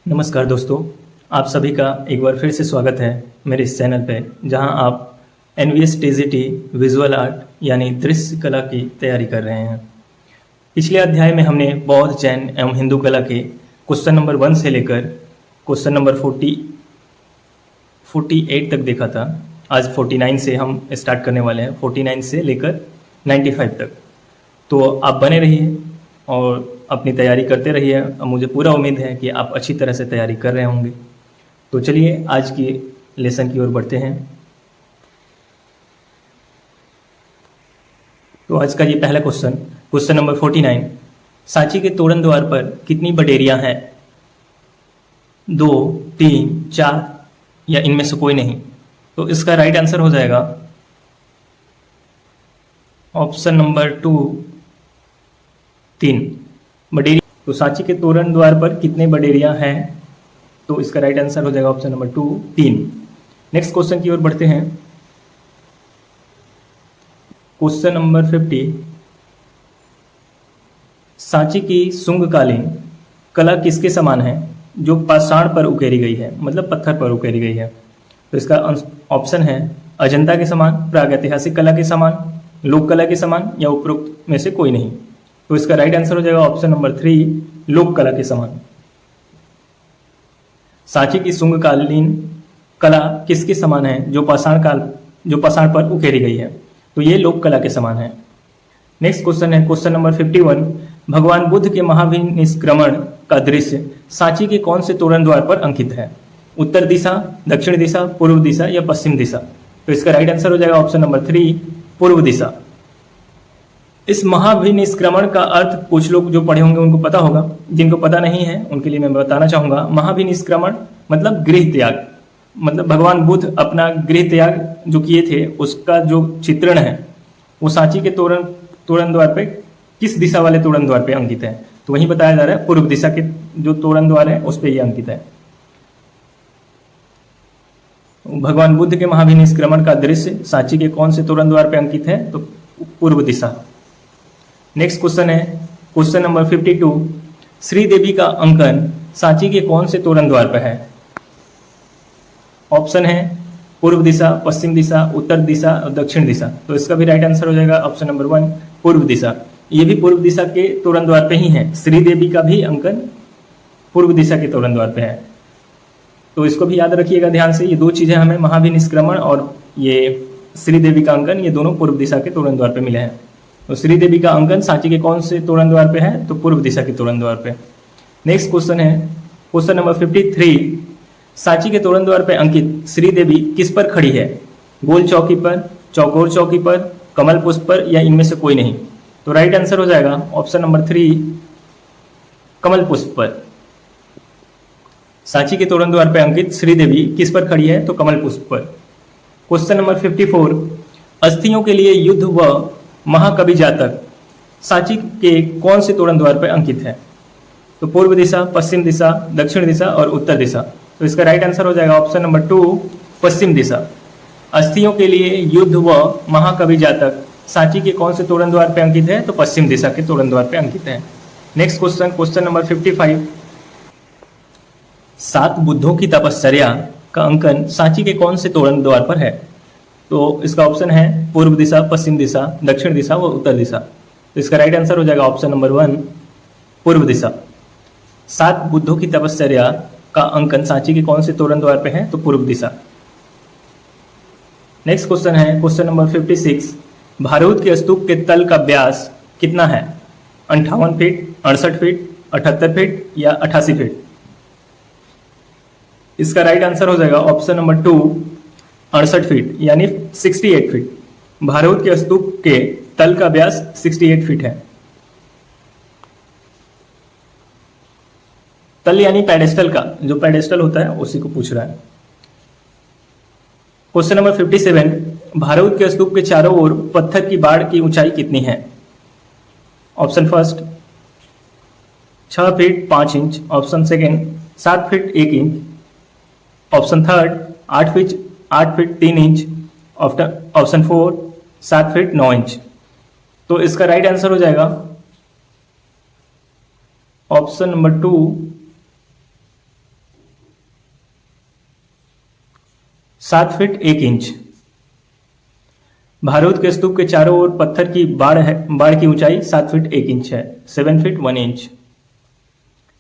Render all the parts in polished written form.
नमस्कार दोस्तों, आप सभी का एक बार फिर से स्वागत है मेरे इस चैनल पे, जहां आप एनवीएस टीजीटी विजुअल आर्ट यानी दृश्य कला की तैयारी कर रहे हैं। पिछले अध्याय में हमने बौद्ध, जैन एवं हिंदू कला के क्वेश्चन नंबर 1 से लेकर क्वेश्चन नंबर 48 तक देखा था। आज 49 से हम स्टार्ट करने वाले हैं, 49 से लेकर 95 तक। तो आप बने रहिए और अपनी तैयारी करते रहिए। मुझे पूरा उम्मीद है कि आप अच्छी तरह से तैयारी कर रहे होंगे। तो चलिए आज की लेसन की ओर बढ़ते हैं। तो आज का ये पहला क्वेश्चन नंबर 49, सांची के तोरण द्वार पर कितनी बडेरियां हैं? 2, 3, 4 या इनमें से कोई नहीं? तो इसका राइट आंसर हो जाएगा ऑप्शन नंबर 2, 3 बडेरिया। तो सांची के तोरण द्वार पर कितने बडेरियां हैं? तो इसका राइट आंसर हो जाएगा ऑप्शन नंबर 2, 3। नेक्स्ट क्वेश्चन की ओर बढ़ते हैं। क्वेश्चन नंबर 50, सांची की शुंगकालीन कला किसके समान है जो पाषाण पर उकेरी गई है, मतलब पत्थर पर उकेरी गई है? तो इसका ऑप्शन है अजंता के समान, प्रागैतिहासिक कला के समान, लोक कला के समान या उपरोक्त में से कोई नहीं। तो इसका राइट आंसर हो जाएगा ऑप्शन नंबर 3, लोक कला के समान। सांची की शुंगकालीन कला किसके समान है जो पाषाण पर उकेरी गई है? तो ये लोक कला के समान है। नेक्स्ट क्वेश्चन है क्वेश्चन नंबर 51, भगवान बुद्ध के महाभिनिष्क्रमण का दृश्य सांची के कौन से तोरण द्वार पर अंकित है? उत्तर दिशा, दक्षिण दिशा, पूर्व दिशा या पश्चिम दिशा? तो इसका राइट आंसर हो जाएगा ऑप्शन नंबर 3, पूर्व दिशा। इस महाभिनिष्क्रमण का अर्थ कुछ लोग जो पढ़े होंगे उनको पता होगा, जिनको पता नहीं है उनके लिए मैं बताना चाहूंगा। महाभिनिष्क्रमण मतलब गृह त्याग, मतलब भगवान बुद्ध अपना गृह त्याग जो किए थे उसका जो चित्रण है वो सांची के तोरण द्वार पे किस दिशा वाले तोरण द्वार पे अंकित है? तो वही बताया जा रहा है, पूर्व दिशा के जो तोरण द्वार है उस पे ये अंकित है। भगवान बुद्ध के महाभिनिष्क्रमण का दृश्य सांची के कौन से तोरण द्वार पे अंकित है? तो पूर्व दिशा। नेक्स्ट क्वेश्चन है क्वेश्चन नंबर 52, श्रीदेवी का अंकन सांची के कौन से तोरण द्वार पर है? ऑप्शन है पूर्व दिशा, पश्चिम दिशा, उत्तर दिशा और दक्षिण दिशा। तो इसका भी राइट आंसर हो जाएगा ऑप्शन नंबर 1, पूर्व दिशा। ये भी पूर्व दिशा के तोरण द्वार पे ही है। श्रीदेवी का भी अंकन पूर्व दिशा के तोरण द्वार पे है। तो इसको भी याद रखिएगा ध्यान से। ये दो चीजें हमें महाभिनिष्क्रमण और ये श्रीदेवी का अंकन, ये दोनों पूर्व दिशा के तोरण द्वार पे मिले हैं। तो श्रीदेवी का अंकन सांची के कौन से तोरण द्वार पे है? तो पूर्व दिशा के तोरण द्वार पे। नेक्स्ट क्वेश्चन है क्वेश्चन नंबर 53, सांची के तोरण द्वार पे अंकित श्रीदेवी किस पर खड़ी है? गोल चौकी पर, चौकोर चौकी पर, कमल पुष्प पर या इनमें से कोई नहीं? तो राइट आंसर हो जाएगा ऑप्शन नंबर 3, कमल पुष्प पर। सांची के तोरण द्वार पे अंकित श्रीदेवी किस पर खड़ी है? तो कमल पुष्प पर। क्वेश्चन नंबर 54, अस्थियों के लिए युद्ध व महाकवि जातक सांची के कौन से तोरण द्वार पर अंकित है? तो पूर्व दिशा, पश्चिम दिशा, दक्षिण दिशा और उत्तर दिशा। तो इसका राइट आंसर हो जाएगा ऑप्शन नंबर 2, पश्चिम दिशा। अस्थियों के लिए युद्ध व महाकवि जातक सांची के कौन से तोरण द्वार पर अंकित है? तो पश्चिम दिशा के तोरण द्वार पर अंकित है। नेक्स्ट क्वेश्चन नंबर 55, 7 बुद्धों की तपश्चर्या का अंकन सांची के कौन से तोरण द्वार पर है? तो इसका ऑप्शन है पूर्व दिशा, पश्चिम दिशा, दक्षिण दिशा व उत्तर दिशा। तो इसका राइट आंसर हो जाएगा ऑप्शन नंबर 1, पूर्व दिशा। 7 बुद्धों की तपश्चर्या का अंकन सांची के कौन से तोरण द्वार पे है? तो पूर्व दिशा। नेक्स्ट क्वेश्चन है क्वेश्चन नंबर 56, भारत के स्तूप के तल का व्यास कितना है? 58 फीट, 68 फीट, 78 फीट या 88 फीट? इसका राइट आंसर हो जाएगा ऑप्शन नंबर 2, 68 फीट यानी 68 फीट। भारत के स्तूप के तल का व्यास 68 फीट है। तल यानी पेडेस्टल का, जो पेडेस्टल होता है उसी को पूछ रहा है। क्वेश्चन नंबर 57, भारत के स्तूप के चारों ओर पत्थर की बाड़ की ऊंचाई कितनी है? Option first 6 feet 5 inch, option second 7 feet 1 inch, option third 8 feet 3 inch, option 4 7 feet 9 inch. तो इसका राइट आंसर हो जाएगा ऑप्शन नंबर 2 7 फीट 1 इंच। भारहूत के स्तूप के चारों ओर पत्थर की बाड़ की ऊंचाई 7 फीट 1 इंच है, 7 feet 1 inch.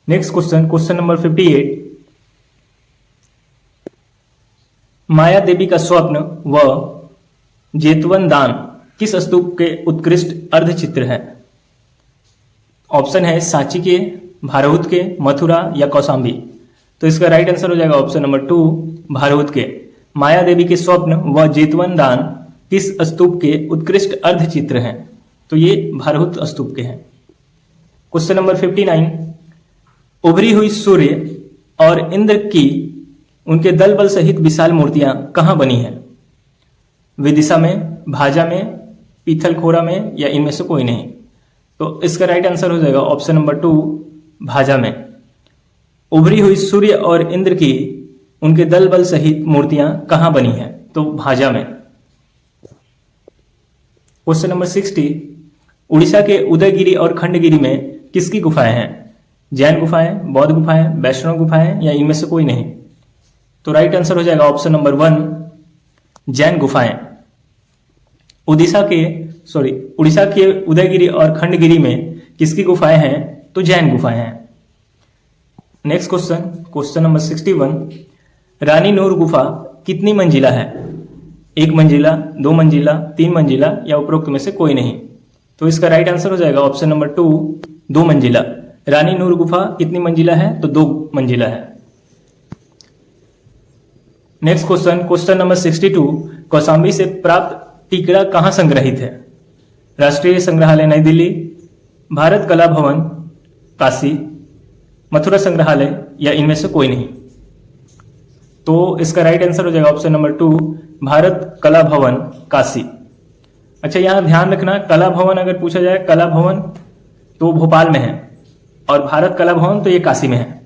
Next question, question number 58। माया देवी का स्वप्न व जेतवन दान किस स्तूप के उत्कृष्ट अर्धचित्र है? ऑप्शन है सांची के, भारहूत के, मथुरा या कौशाम्बी। तो इसका राइट आंसर हो जाएगा ऑप्शन नंबर 2, भारहूत के। माया देवी के स्वप्न व जेतवन दान किस स्तूप के उत्कृष्ट अर्धचित्र हैं? तो ये भारहूत स्तूप के हैं। Question number 59। उभरी हुई सूर्य और इंद्र की उनके दल बल सहित विशाल मूर्तियां कहां बनी हैं? विदिशा में, भाजा में, पीथलखोरा में या इनमें से कोई नहीं। तो इसका राइट आंसर हो जाएगा ऑप्शन नंबर 2, भाजा में। उभरी हुई सूर्य और इंद्र की उनके दल बल सहित मूर्तियां कहां बनी हैं? तो भाजा में। Question number 60। उड़ीसा के उदयगिरी और खंडगिरी में किसकी गुफाएं हैं? जैन गुफाएं, बौद्ध गुफाएं, वैष्णव गुफाएं या इनमें से कोई नहीं। तो राइट आंसर हो जाएगा ऑप्शन नंबर 1, जैन गुफाएं। उड़ीसा के उदयगिरी और खंडगिरी में किसकी गुफाएं हैं? तो जैन गुफाएं हैं। Next question, question number 61। रानी नूर गुफा कितनी मंजिला है? 1 मंजिला, 2 मंजिला, 3 मंजिला या उपरोक्त में से कोई नहीं। तो इसका राइट आंसर हो जाएगा ऑप्शन नंबर 2, 2 मंजिला। रानी नूर गुफा कितनी मंजिला है? तो 2 मंजिला है। Next question, question number 62। Kaushambi से प्राप्त टिकड़ा कहां संग्रहित है? राष्ट्रीय संग्रहालय नई दिल्ली, भारत कला भवन काशी, मथुरा संग्रहालय या इनमें से कोई नहीं। तो इसका राइट आंसर हो जाएगा ऑप्शन नंबर 2, भारत कला भवन काशी। अच्छा, यहां ध्यान रखना, कला भवन अगर पूछा जाए, कला भवन तो भोपाल में है और भारत कला भवन तो ये काशी में है,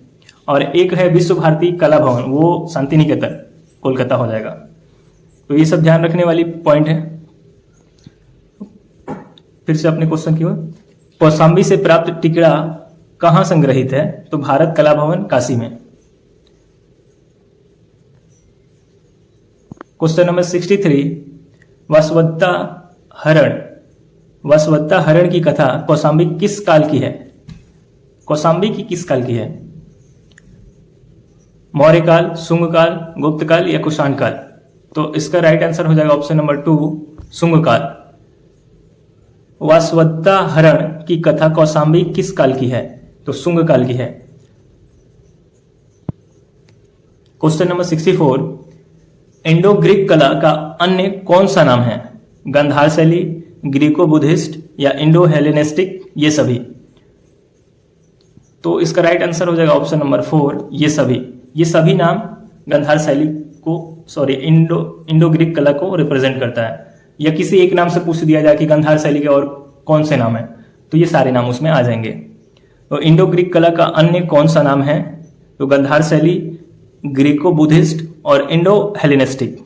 और एक है विश्व भारती कला भवन, वो शांति निकेतन कोलकाता हो जाएगा। तो ये सब ध्यान रखने वाली पॉइंट है। फिर से अपने क्वेश्चन की ओर। कौशाम्बी से प्राप्त टिकड़ा कहां संग्रहित है? तो भारत कला भवन काशी में। Question number 63। वसवत्ता हरण की कथा कौशाम्बी किस काल की है? कौशाम्बी की किस काल की है? मौर्य काल, शुंग काल, गुप्त काल या कुषाण काल। तो इसका राइट आंसर हो जाएगा ऑप्शन नंबर 2, शुंग काल। वासवत्ता हरण की कथा कौशाम्बी किस काल की है? तो शुंग काल की है। Question number 64। इंडो ग्रीक कला का अन्य कौन सा नाम है? गंधार शैली, ग्रीको बुद्धिस्ट या इंडो हेलेनिस्टिक, ये सभी। तो इसका राइट आंसर हो जाएगा ऑप्शन नंबर 4, ये सभी नाम गंधार शैली को इंडो ग्रीक कला को रिप्रेजेंट करता है। या किसी एक नाम से पूछ दिया जाए कि गंधार शैली के और कौन से नाम है, तो ये सारे नाम उसमें आ जाएंगे। तो इंडो ग्रीक कला का अन्य कौन सा नाम है? तो गंधार शैली, ग्रीको बुद्धिस्ट और इंडो हेलेनिस्टिक।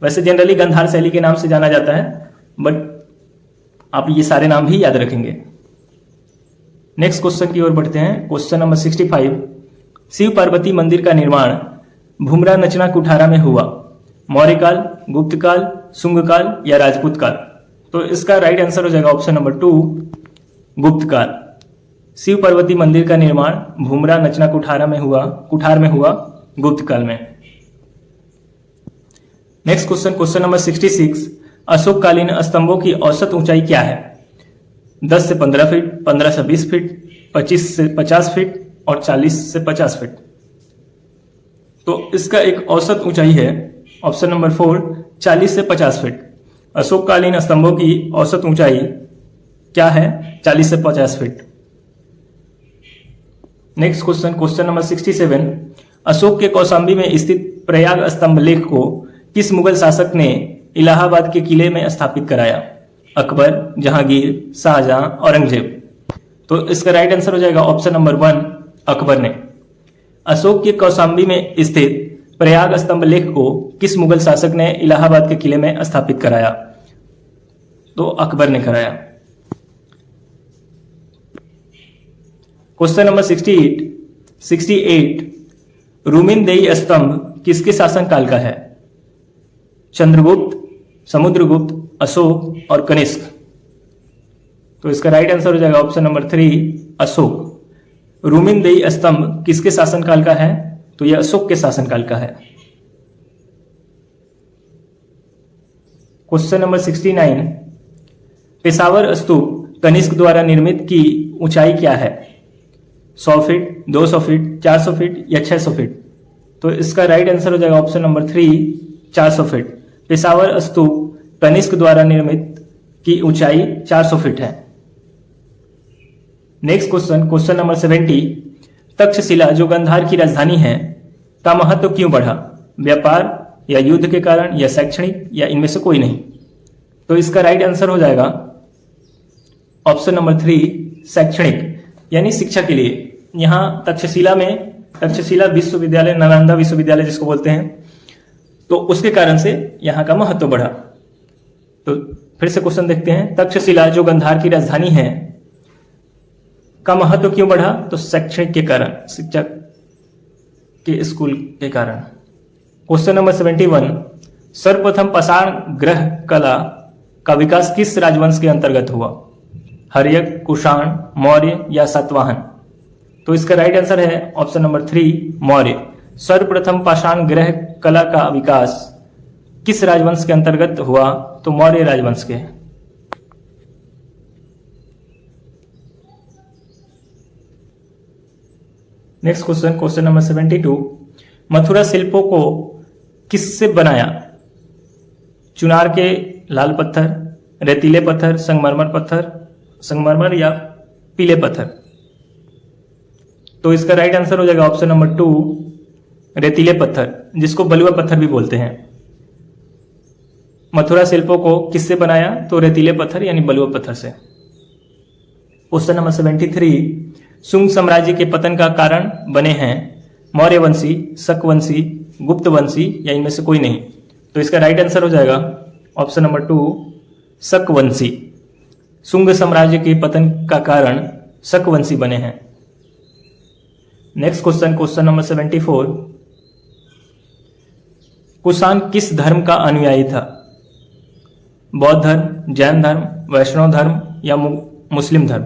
वैसे जनरली गंधार शैली के नाम से जाना जाता है, बट आप ये सारे नाम भी याद रखेंगे। नेक्स्ट क्वेश्चन की ओर बढ़ते हैं। Question number 65। शिव पार्वती मंदिर का निर्माण भूमरा नचना कुठारा में हुआ? मौर्य काल, गुप्त काल, शुंग काल या राजपूत काल। तो इसका राइट आंसर हो जाएगा ऑप्शन नंबर 2, गुप्त काल। शिव पार्वती मंदिर का निर्माण भूमरा नचना कुठार में हुआ गुप्त काल में। Next question, question number 66। अशोककालीन स्तंभों की औसत ऊंचाई क्या है? 10 से 15 फीट, 15 से 20 फीट, 25 से 50 फीट और 40 से 50 फीट। तो इसका एक औसत ऊंचाई है ऑप्शन नंबर 4, 40 से 50 फीट। अशोककालीन स्तंभों की औसत ऊंचाई क्या है? 40 से 50 feet. Next question, question number 67। Ashok के कौशाम्बी में स्थित प्रयाग स्तंभ लेख को किस मुगल शासक ने इलाहाबाद के किले में स्थापित कराया? अकबर, जहांगीर, शाहजहां, औरंगजेब। तो इसका राइट आंसर हो जाएगा ऑप्शन नंबर 1, अकबर ने। अशोक के कौशाम्बी में स्थित प्रयाग स्तंभ लेख को किस मुगल शासक ने इलाहाबाद के किले में स्थापित कराया? तो अकबर ने कराया। Question number 68। रूमिनदेई स्तंभ किसके शासन काल का है? चंद्रगुप्त, समुद्रगुप्त, अशोक और कनिष्क। तो इसका राइट आंसर हो जाएगा ऑप्शन नंबर 3 अशोक। रूमिनदेई स्तंभ किसके शासनकाल का है? तो यह अशोक के शासनकाल का है। क्वेश्चन नंबर 69, पेशावर स्तूप कनिष्क द्वारा निर्मित की ऊंचाई क्या है? 100 फीट, 200 फीट, 400 फीट या 600 फीट? तो इसका राइट आंसर हो जाएगा ऑप्शन नंबर 3 400 फीट। पेशावर स्तूप कनिष्क द्वारा निर्मित की ऊंचाई 400 फीट है। Next question, question number 70, Takshashila जो गांधार की राजधानी है का महत्व क्यों बढ़ा? व्यापार या युद्ध के कारण या शैक्षणिक या इनमें से कोई नहीं? तो इसका राइट आंसर हो जाएगा ऑप्शन नंबर 3 शैक्षणिक, यानी शिक्षा के लिए। यहां तक्षशिला में, तक्षशिला विश्वविद्यालय, नालंदा विश्वविद्यालय जिसको बोलते हैं, तो उसके कारण से यहां का महत्व बढ़ा। तो फिर से क्वेश्चन देखते हैं, तक्षशिला जो गांधार की राजधानी है का महत्व क्यों बढ़ा? तो शैक्षणिक के कारण, शिक्षा के स्कूल के कारण। क्वेश्चन नंबर 71, सर्वप्रथम पाषाण ग्रह कला का विकास किस राजवंश के अंतर्गत हुआ? हर्यक, कुषाण, मौर्य या सातवाहन? तो इसका राइट आंसर है ऑप्शन नंबर 3 मौर्य। सर्वप्रथम पाषाण ग्रह कला का विकास किस राजवंश के अंतर्गत हुआ? तो मौर्य राजवंश के। Next question, question number 72, Mathura शिल्पों को किससे बनाया? चुनार के लाल पत्थर, रेतीले पत्थर, संगमरमर या पीले पत्थर? तो इसका राइट आंसर हो जाएगा ऑप्शन नंबर 2 रेतीले पत्थर, जिसको बलुआ पत्थर भी बोलते हैं। मथुरा शिल्पों को किससे बनाया? तो रेतीले पत्थर यानी बलुआ पत्थर से। क्वेश्चन नंबर 73, शुंग साम्राज्य के पतन का कारण बने हैं मौर्यवंशी, शकवंशी, गुप्तवंशी या इनमें से कोई नहीं? तो इसका राइट आंसर हो जाएगा ऑप्शन नंबर 2 शकवंशी। शुंग साम्राज्य के पतन का कारण शकवंशी बने हैं। Next question, question number 74, Kushan किस धर्म का अनुयायी था? बौद्ध धर्म, जैन धर्म, वैष्णव धर्म या मुस्लिम धर्म?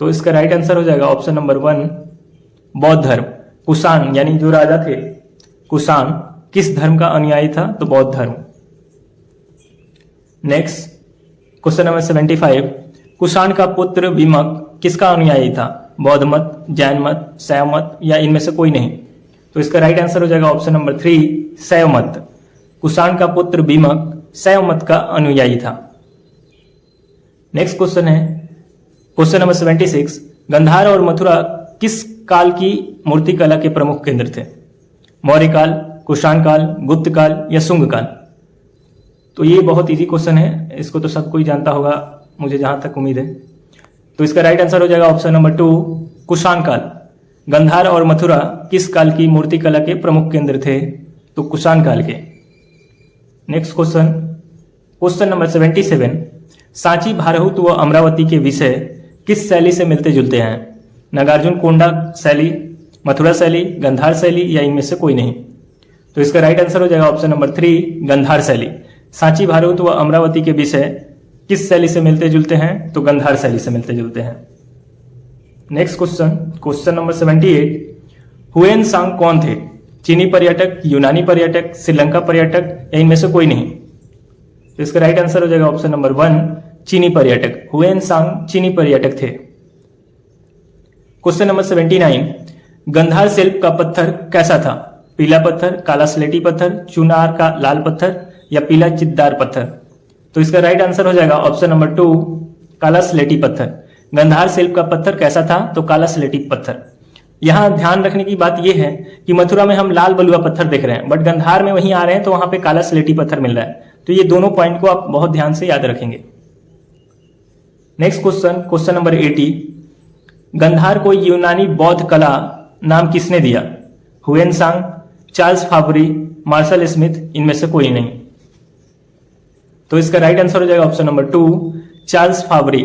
तो इसका राइट आंसर हो जाएगा ऑप्शन नंबर 1 बौद्ध धर्म। कुषाण यानी जो राजा थे कुषाण किस धर्म का अनुयायी था? तो बौद्ध धर्म। नेक्स्ट क्वेश्चन नंबर 75, कुषाण का पुत्र भीमक किसका अनुयायी था? बौद्ध मत, जैन मत, शैव मत या इनमें से कोई नहीं? तो इसका राइट आंसर हो जाएगा ऑप्शन नंबर 3 शैव मत। कुषाण का पुत्र भीमक शैव मत का अनुयायी था। नेक्स्ट क्वेश्चन है क्वेश्चन नंबर 76, गांधार और मथुरा किस काल की मूर्ति कला के प्रमुख केंद्र थे? मौर्य काल, कुषाण काल, गुप्त काल या शुंग काल? तो ये बहुत इजी क्वेश्चन है, इसको तो सब कोई जानता होगा मुझे जहां तक उम्मीद है। तो इसका राइट आंसर हो जाएगा ऑप्शन नंबर 2 कुषाण काल। गांधार और मथुरा किस काल की मूर्ति कला के प्रमुख केंद्र थे? तो कुषाण काल के। Next question, question number 77, Sanchi, Bharhut व अमरावती के विषय किस शैली से मिलते जुलते हैं? नागार्जुन कोंडा शैली, मथुरा शैली, गांधार शैली या इनमें से कोई नहीं? तो इसका राइट आंसर हो जाएगा ऑप्शन नंबर 3 गांधार शैली। सांची, भारहूत व अमरावती के विषय किस शैली से मिलते जुलते हैं? तो गांधार शैली से मिलते जुलते हैं। Next question, question number 78, when सांग कौन थे? चीनी पर्यटक, यूनानी पर्यटक, श्रीलंका पर्यटक या इनमें से कोई नहीं? तो इसका राइट आंसर हो जाएगा ऑप्शन नंबर 1 चीनी पर्यटक। हुएन सांग चीनी पर्यटक थे। क्वेश्चन नंबर 79, गांधार शिल्प का पत्थर कैसा था? पीला पत्थर, काला स्लेटी पत्थर, चुनार का लाल पत्थर या पीला चित्तदार पत्थर? तो इसका राइट आंसर हो जाएगा ऑप्शन नंबर 2 काला स्लेटी पत्थर। गांधार शिल्प का पत्थर कैसा था? तो काला स्लेटी पत्थर। यहां ध्यान रखने की बात यह है कि मथुरा में हम लाल बलुआ पत्थर देख रहे हैं, बट गांधार में वहीं आ रहे हैं तो वहां पे काला स्लेटी पत्थर मिल रहा है। तो ये दोनों पॉइंट को आप बहुत ध्यान से याद रखेंगे। Next question, question number 80, Gandhara को यूनानी बौद्ध कला नाम किसने दिया? हुएन सांग, चार्ल्स फावरी, मार्शल स्मिथ, इनमें से कोई नहीं? तो इसका राइट आंसर हो जाएगा ऑप्शन नंबर 2 चार्ल्स फावरी।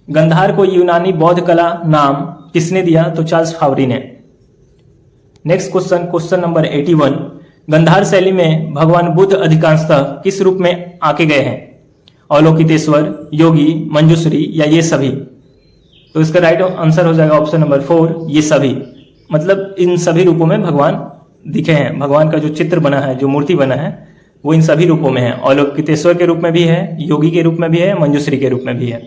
गांधार को यूनानी बौद्ध कला नाम किसने दिया? तो चार्ल्स फावरी ने। Next question, question number 81, Gandhara शैली में भगवान बुद्ध अधिकांशतः किस रूप में आके गए हैं? अवलोकितेश्वर, योगी, मंजूश्री या ये सभी? तो इसका राइट आंसर हो जाएगा ऑप्शन नंबर 4, ये सभी। मतलब इन सभी रूपों में भगवान दिखे हैं। भगवान का जो चित्र बना है, जो मूर्ति बना है, वो इन सभी रूपों में है। अवलोकितेश्वर के रूप में भी है, योगी के रूप में भी है, मंजूश्री के रूप में भी है।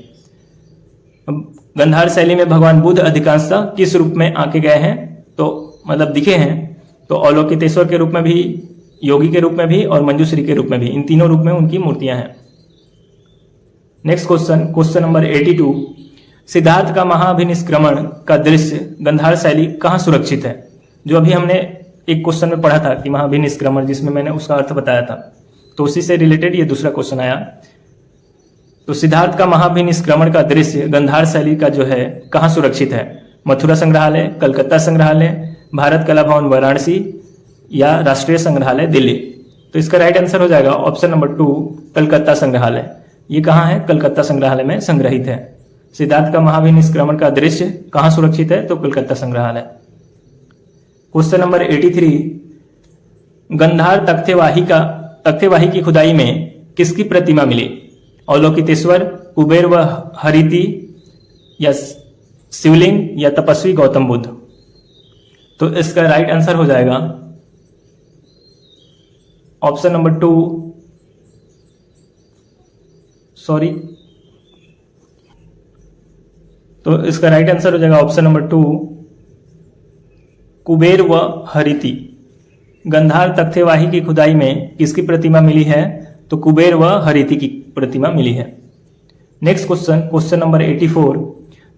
गंधार शैली में भगवान बुद्ध अधिकांशतः किस रूप में आके गए हैं? तो मतलब दिखे हैं, तो अवलोकितेश्वर के रूप में भी, योगी के रूप में भी और मंजूश्री के रूप में भी, इन तीनों रूप में उनकी मूर्तियां हैं। नेक्स्ट क्वेश्चन नंबर 82, सिद्धार्थ का महाभिनिष्क्रमण का दृश्य गंधार शैली कहाँ सुरक्षित है? जो अभी हमने एक क्वेश्चन में पढ़ा था कि महाभिनिष्क्रमण, जिसमें मैंने उसका अर्थ बताया था, तो उसी से रिलेटेड ये दूसरा क्वेश्चन आया। तो सिद्धार्थ का महाभिनिष्क्रमण का दृश्य गंधार शैली का जो है कहाँ सुरक्षित है? मथुरा संग्रहालय, कलकत्ता संग्रहालय, भारत कला भवन वाराणसी या राष्ट्रीय संग्रहालय दिल्ली? तो इसका राइट आंसर हो जाएगा ऑप्शन नंबर 2, कलकत्ता संग्रहालय। ये कहाँ है? कलकत्ता संग्रहालय में संग्रहित है। सिद्धार्थ का महाभिनिष्क्रमण का दृश्य कहाँ सुरक्षित है? तो कलकत्ता संग्रहालय। क्वेश्चन नंबर 83, गंधार तख्तेवाही की खुदाई में किसकी प्रतिमा मिली? अवलोकितेश्वर, कुबेर व हरिति या शिवलिंग या तपस्वी गौतम बुद्ध? तो इसका राइट आंसर हो जाएगा ऑप्शन नंबर 2, तो इसका राइट आंसर हो जाएगा ऑप्शन नंबर 2, कुबेर व हरिति। गंधार तख्तेवाही की खुदाई में किसकी प्रतिमा मिली है? तो कुबेर व हरिति की प्रतिमा मिली है। नेक्स्ट क्वेश्चन नंबर 84,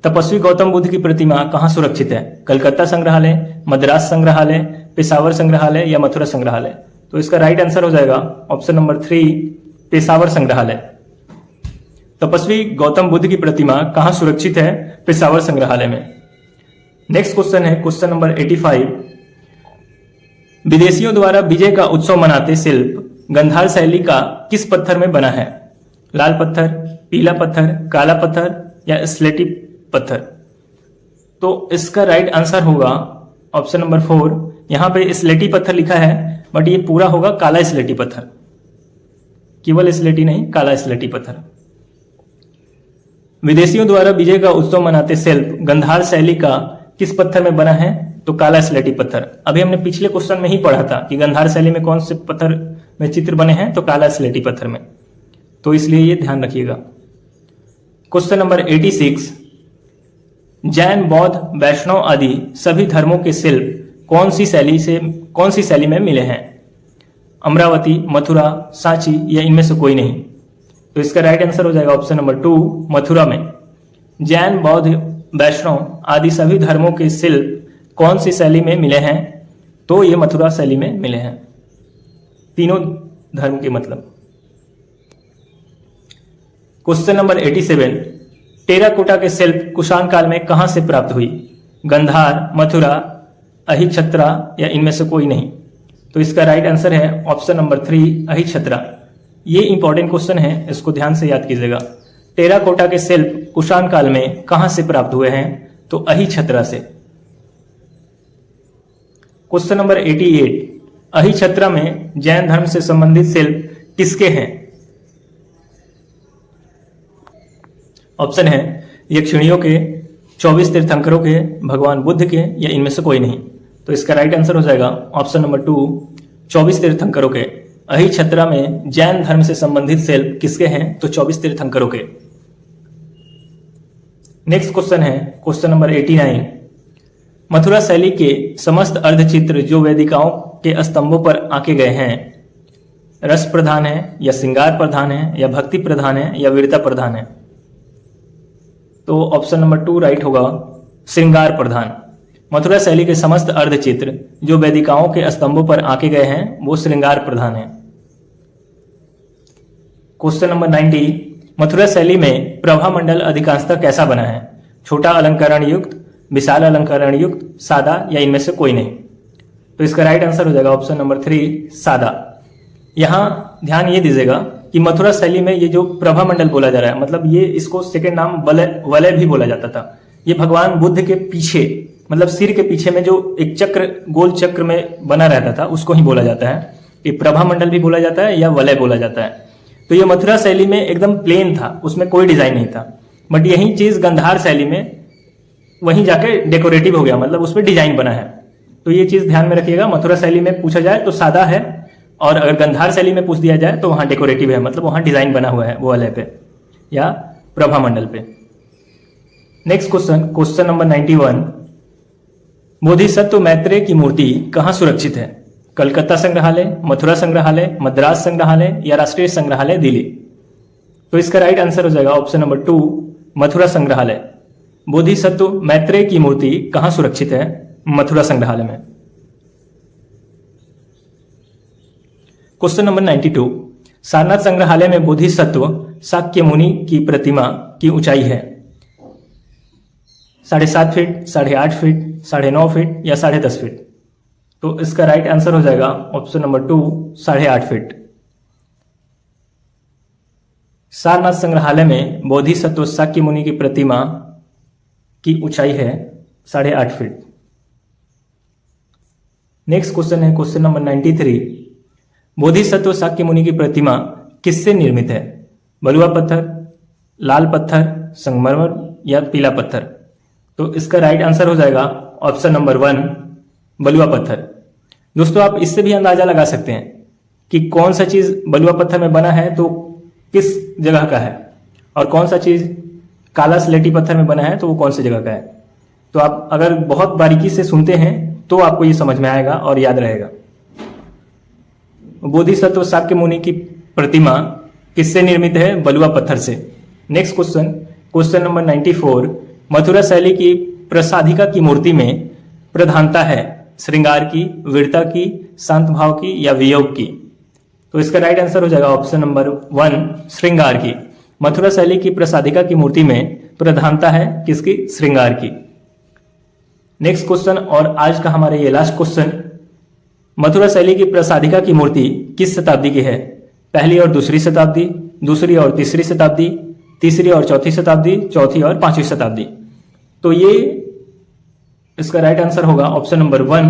तपस्वी गौतम बुद्ध की प्रतिमा कहाँ सुरक्षित है? कलकत्ता संग्रहालय, मद्रास संग्रहालय, पेशावर संग्रहालय या मथुरा संग्रहालय? तो इसका राइट आंसर हो जाएगा ऑप्शन नंबर 3, पेशावर संग्रहालय। तपस्वी गौतम बुद्ध की प्रतिमा कहाँ सुरक्षित है? पेशावर संग्रहालय में। नेक्स्ट क्वेश्चन है क्वेश्चन नंबर 85, विदेशियों द्वारा विजय का उत्सव मनाते शिल्प गंधार शैली का किस पत्थर में बना है? लाल पत्थर, पीला पत्थर, काला पत्थर या स्लेटी पत्थर? तो इसका राइट आंसर होगा ऑप्शन नंबर 4। यहां पे स्लेटी पत्थर लिखा है, बट ये पूरा होगा काला स्लेटी पत्थर, केवल स्लेटी नहीं, काला स्लेटी पत्थर। विदेशियों द्वारा विजय का उत्सव मनाते शिल्प गंधार शैली का किस पत्थर में बना है? तो काला स्लेटी पत्थर। अभी हमने पिछले क्वेश्चन में ही पढ़ा था कि गंधार शैली में कौन से पत्थर में चित्र बने हैं, तो काला स्लेटी पत्थर में। तो इसलिए ये ध्यान रखिएगा। क्वेश्चन नंबर 86, जैन, बौद्ध, वैष्णव आदि सभी धर्मों के शिल्प कौन सी शैली में मिले हैं? अमरावती, मथुरा, सांची या इनमें से कोई नहीं? तो इसका राइट आंसर हो जाएगा ऑप्शन नंबर 2, मथुरा में। जैन, बौद्ध, वैष्णव आदि सभी धर्मों के शिल्प कौन सी शैली में मिले हैं? तो ये मथुरा शैली में मिले हैं, तीनों धर्म के मतलब। क्वेश्चन नंबर 87, टेराकोटा के शिल्प कुषाण काल में कहां से प्राप्त हुई? गंधार, मथुरा, अहिछत्रा या इनमें से कोई नहीं? तो इसका राइट आंसर है ऑप्शन नंबर 3, अहिछत्रा। ये इंपॉर्टेंट क्वेश्चन है, इसको ध्यान से याद कीजिएगा। टेराकोटा के शिल्प कुषाण काल में कहां से प्राप्त हुए हैं? तो अहिछत्रा से। क्वेश्चन नंबर 88, अहिछत्रा में जैन धर्म से संबंधित शिल्प किसके हैं? ऑप्शन है यक्षिणियों के, 24 तीर्थंकरों के, भगवान बुद्ध के या इनमें से कोई नहीं? तो इसका राइट आंसर हो जाएगा ऑप्शन नंबर 2, 24 तीर्थंकरों के। अहिछत्रा में जैन धर्म से संबंधित शिल्प किसके हैं? तो 24 तीर्थंकरों के। नेक्स्ट क्वेश्चन है क्वेश्चन नंबर 89, मथुरा शैली के समस्त अर्धचित्र जो वेदिकाओं के स्तंभों पर आके गए हैं, रस प्रधान है या श्रृंगार प्रधान है या भक्ति प्रधान है या वीरता प्रधान है? तो ऑप्शन नंबर 2 राइट होगा, श्रृंगार प्रधान। मथुरा शैली के समस्त अर्धचित्र जो वेदिकाओं के स्तंभों पर आके गए हैं वो श्रृंगार प्रधान है। क्वेश्चन नंबर 90, मथुरा शैली में प्रभा मंडल अधिकांशतः कैसा बना है? छोटा अलंकरण युक्त, विशाल अलंकरण युक्त, सादा या इनमें से कोई नहीं? तो इसका राइट आंसर हो जाएगा ऑप्शन नंबर 3, सादा। यहां ध्यान ये दीजिएगा कि मथुरा शैली में ये जो प्रभा मंडल बोला जा रहा है, मतलब ये इसको सेकंड नाम वलय भी बोला जाता था। ये भगवान बुद्ध के पीछे मतलब सिर के पीछे में जो एक चक्र, गोल चक्र में बना रहता था, उसको ही बोला जाता है। ये प्रभा मंडल भी बोला जाता है या वलय बोला जाता है। तो ये मथुरा शैली में एकदम प्लेन था, उसमें कोई डिजाइन नहीं था। बट यही चीज गंधार शैली में वहीं जाके डेकोरेटिव हो गया, मतलब उसमें डिजाइन बना है। तो ये चीज ध्यान में रखिएगा, मथुरा शैली में पूछा जाए तो सादा है, और अगर गंधार शैली में पूछ दिया जाए तो वहां डेकोरेटिव है, मतलब वहां डिजाइन बना हुआ है वो वलय पे या प्रभा मंडल पे। Next question, question number 91, Bodhisattva Maitreya की मूर्ति कहाँ सुरक्षित है? कलकत्ता संग्रहालय, मथुरा संग्रहालय, मद्रास संग्रहालय या राष्ट्रीय संग्रहालय दिल्ली? तो इसका राइट आंसर हो जाएगा ऑप्शन नंबर 2, मथुरा संग्रहालय। बोधिसत्व मैत्रेय की मूर्ति कहाँ सुरक्षित है? मथुरा संग्रहालय में। क्वेश्चन नंबर 92, सारनाथ संग्रहालय में बोधिसत्व शाक्य मुनि की प्रतिमा की ऊंचाई है 7.5 फीट, 8.5 फीट, 9.5 फीट या 10.5 फीट? तो इसका राइट आंसर हो जाएगा ऑप्शन नंबर 2, 8.5 फीट। सारनाथ संग्रहालय में बोधिसत्व शाक्य मुनि की प्रतिमा की ऊंचाई है 8.5 फीट। नेक्स्ट क्वेश्चन है क्वेश्चन नंबर 93, बोधिसत्व शाक्य मुनि की प्रतिमा किससे निर्मित है? बलुआ पत्थर, लाल पत्थर, संगमरमर या पीला पत्थर? तो इसका राइट आंसर हो जाएगा ऑप्शन नंबर 1, बलुआ पत्थर। दोस्तों आप इससे भी अंदाजा लगा सकते हैं कि कौन सा चीज बलुआ पत्थर में बना है तो किस जगह का है, और कौन सा चीज काला स्लेटी पत्थर में बना है तो वो कौन सी जगह का है। तो आप अगर बहुत बारीकी से सुनते हैं तो आपको ये समझ में आएगा और याद रहेगा। बोधिसत्व शाक्य मुनि की प्रतिमा किससे निर्मित है? बलुआ पत्थर से। Next question, question number 94, Mathura शैली की प्रसादिका की मूर्ति में प्रधानता है श्रृंगार की, वीरता की, शांत भाव की या वियोग की? तो इसका राइट आंसर हो जाएगा ऑप्शन नंबर 1, श्रृंगार की। मथुरा शैली की प्रसादिका की मूर्ति में प्रधानता है किसकी? श्रृंगार की। नेक्स्ट क्वेश्चन और आज का हमारा ये लास्ट क्वेश्चन, मथुरा शैली की प्रसादिका की मूर्ति किस शताब्दी की है? पहली और दूसरी शताब्दी, दूसरी और तीसरी शताब्दी, तीसरी और चौथी शताब्दी, चौथी और पांचवी शताब्दी? तो ये इसका राइट आंसर होगा option number 1,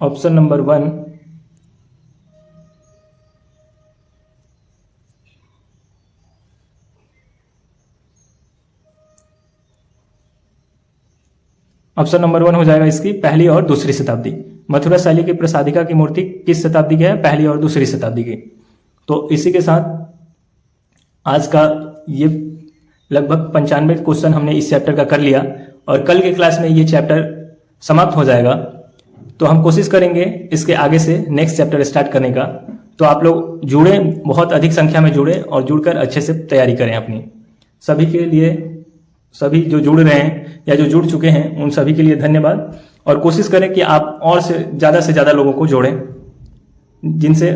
option number 1, option number 1 हो जाएगा इसकी पहली और दूसरी शताब्दी। मथुरा शैली की प्रसादिका की मूर्ति किस शताब्दी की है? पहली और दूसरी शताब्दी की। तो इसी के साथ आज का ये लगभग 95 क्वेश्चन हमने इस चैप्टर का कर लिया, और कल के क्लास में ये चैप्टर समाप्त हो जाएगा। तो हम कोशिश करेंगे इसके आगे से नेक्स्ट चैप्टर स्टार्ट करने का। तो आप लोग जुड़े, बहुत अधिक संख्या में जुड़े और जुड़कर अच्छे से तैयारी करें अपनी। सभी के लिए, सभी जो जुड़ रहे हैं या जो जुड़ चुके हैं उन सभी के लिए धन्यवाद, और कोशिश करें कि आप और से ज़्यादा लोगों को जोड़ें जिनसे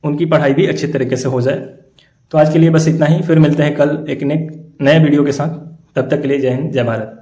उनकी पढ़ाई भी अच्छे तरीके से हो जाए। तो आज के लिए बस इतना ही, फिर मिलते हैं कल एक नए वीडियो के साथ। तब तक के लिए जय हिंद, जय भारत।